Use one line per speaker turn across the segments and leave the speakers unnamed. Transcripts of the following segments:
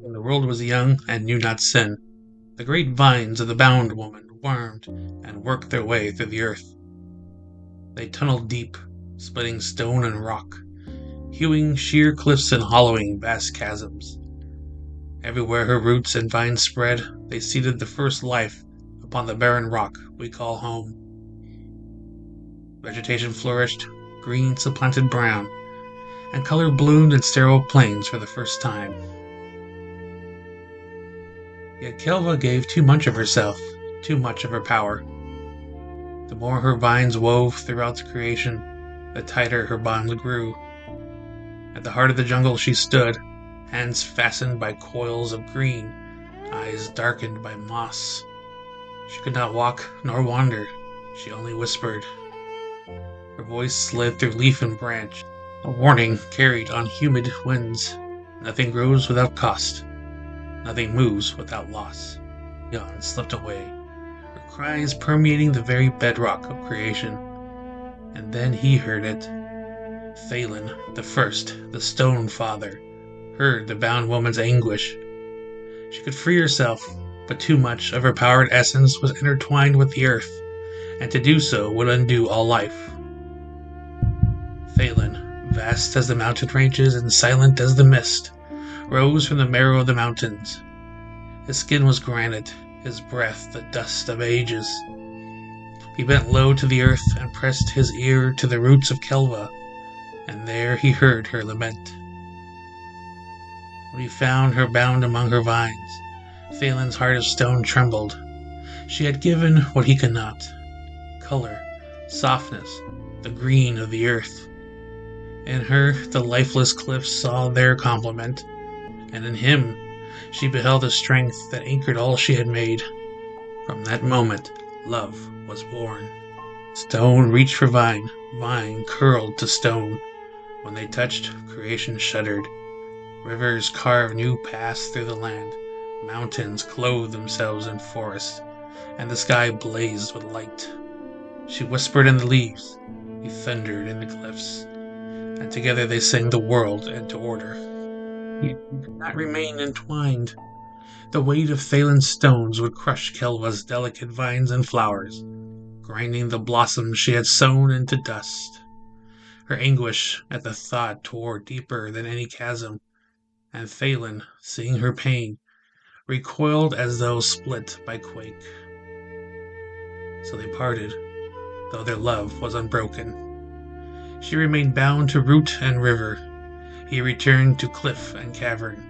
When the world was young and knew not sin, the great vines of the bound woman wormed and worked their way through the earth. They tunneled deep, splitting stone and rock, hewing sheer cliffs and hollowing vast chasms. Everywhere her roots and vines spread, they seeded the first life upon the barren rock we call home. Vegetation flourished, green supplanted brown, and color bloomed in sterile plains for the first time. Yet Kelva gave too much of herself, too much of her power. The more her vines wove throughout the creation, the tighter her bond grew. At the heart of the jungle she stood, hands fastened by coils of green, eyes darkened by moss. She could not walk nor wander, she only whispered. Her voice slid through leaf and branch, a warning carried on humid winds. Nothing grows without cost. Nothing moves without loss. Jan slipped away, her cries permeating the very bedrock of creation. And then he heard it. Thalen, the first, the stone father, heard the bound woman's anguish. She could free herself, but too much of her powered essence was intertwined with the earth, and to do so would undo all life. Thalen, vast as the mountain ranges and silent as the mist, rose from the marrow of the mountains. His skin was granite, his breath the dust of ages. He bent low to the earth and pressed his ear to the roots of Kelva, and there he heard her lament. When he found her bound among her vines, Thalen's heart of stone trembled. She had given what he could not: color, softness, the green of the earth. In her the lifeless cliffs saw their complement, and in him she beheld a strength that anchored all she had made. From that moment, love was born. Stone reached for vine, vine curled to stone. When they touched, creation shuddered. Rivers carved new paths through the land, mountains clothed themselves in forests, and the sky blazed with light. She whispered in the leaves, he thundered in the cliffs, and together they sang the world into order. Yet he could not remain entwined. The weight of Thalen's stones would crush Kelva's delicate vines and flowers, grinding the blossoms she had sown into dust. Her anguish at the thought tore deeper than any chasm, and Thalen, seeing her pain, recoiled as though split by quake. So they parted, though their love was unbroken. She remained bound to root and river. He returned to cliff and cavern.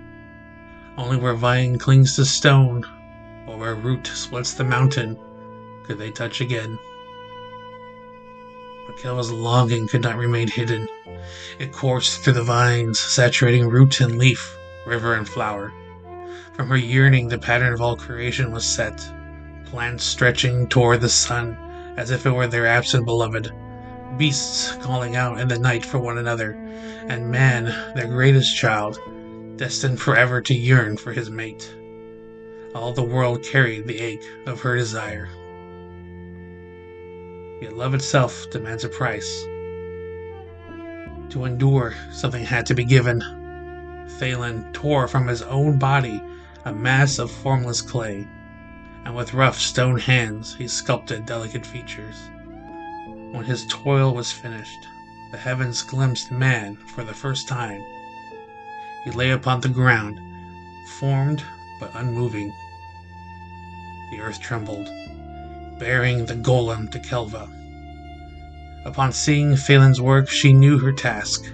Only where vine clings to stone, or where root splits the mountain, could they touch again. But Kelva's longing could not remain hidden. It coursed through the vines, saturating root and leaf, river and flower. From her yearning the pattern of all creation was set, plants stretching toward the sun as if it were their absent beloved, beasts calling out in the night for one another, and man, their greatest child, destined forever to yearn for his mate. All the world carried the ache of her desire. Yet love itself demands a price. To endure, something had to be given. Thalen tore from his own body a mass of formless clay, and with rough stone hands he sculpted delicate features. When his toil was finished, the heavens glimpsed man for the first time. He lay upon the ground, formed but unmoving. The earth trembled, bearing the golem to Kelva. Upon seeing Thalen's work, she knew her task.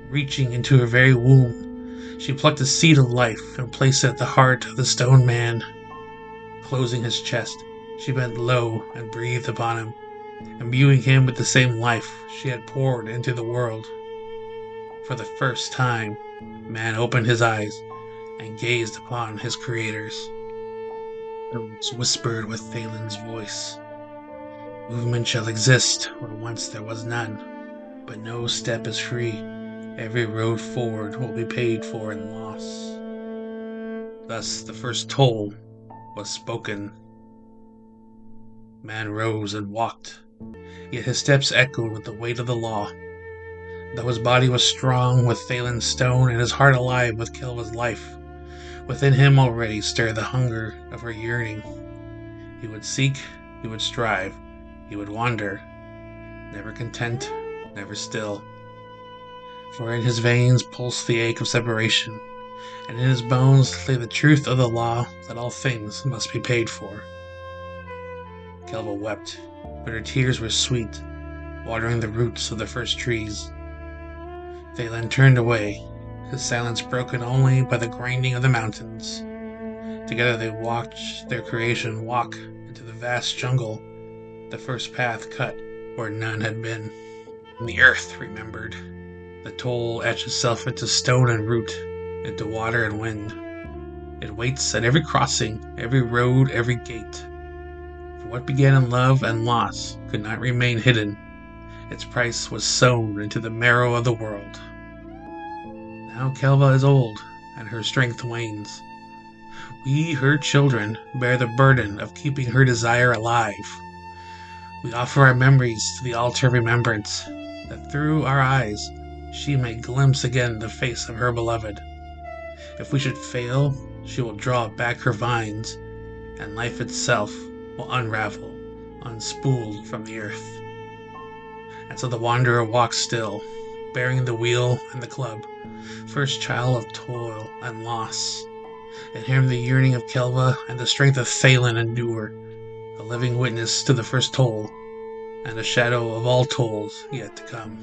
Reaching into her very womb, she plucked a seed of life and placed it at the heart of the stone man. Closing his chest, she bent low and breathed upon him, imbuing him with the same life she had poured into the world. For the first time, man opened his eyes and gazed upon his creators. The roots whispered with Thalen's voice. Movement shall exist where once there was none, but no step is free. Every road forward will be paid for in loss. Thus the first toll was spoken. Man rose and walked, yet his steps echoed with the weight of the law. Though his body was strong with Thalen's stone and his heart alive with Kelva's life, within him already stirred the hunger of her yearning. He would seek, he would strive, he would wander, never content, never still. For in his veins pulsed the ache of separation, and in his bones lay the truth of the law that all things must be paid for. Kelva wept, but her tears were sweet, watering the roots of the first trees. Thalen turned away, his silence broken only by the grinding of the mountains. Together they watched their creation walk into the vast jungle, the first path cut where none had been. And the earth remembered. The toll etched itself into stone and root, into water and wind. It waits at every crossing, every road, every gate. For what began in love and loss could not remain hidden. Its price was sewn into the marrow of the world. Now Kelva is old, and her strength wanes. We, her children, bear the burden of keeping her desire alive. We offer our memories to the altar of remembrance, that through our eyes she may glimpse again the face of her beloved. If we should fail, she will draw back her vines, and life itself will unravel, unspooled from the earth. And so the wanderer walks still, bearing the wheel and the club, first child of toil and loss. In him the yearning of Kelva and the strength of Thalen endure, a living witness to the first toll, and a shadow of all tolls yet to come.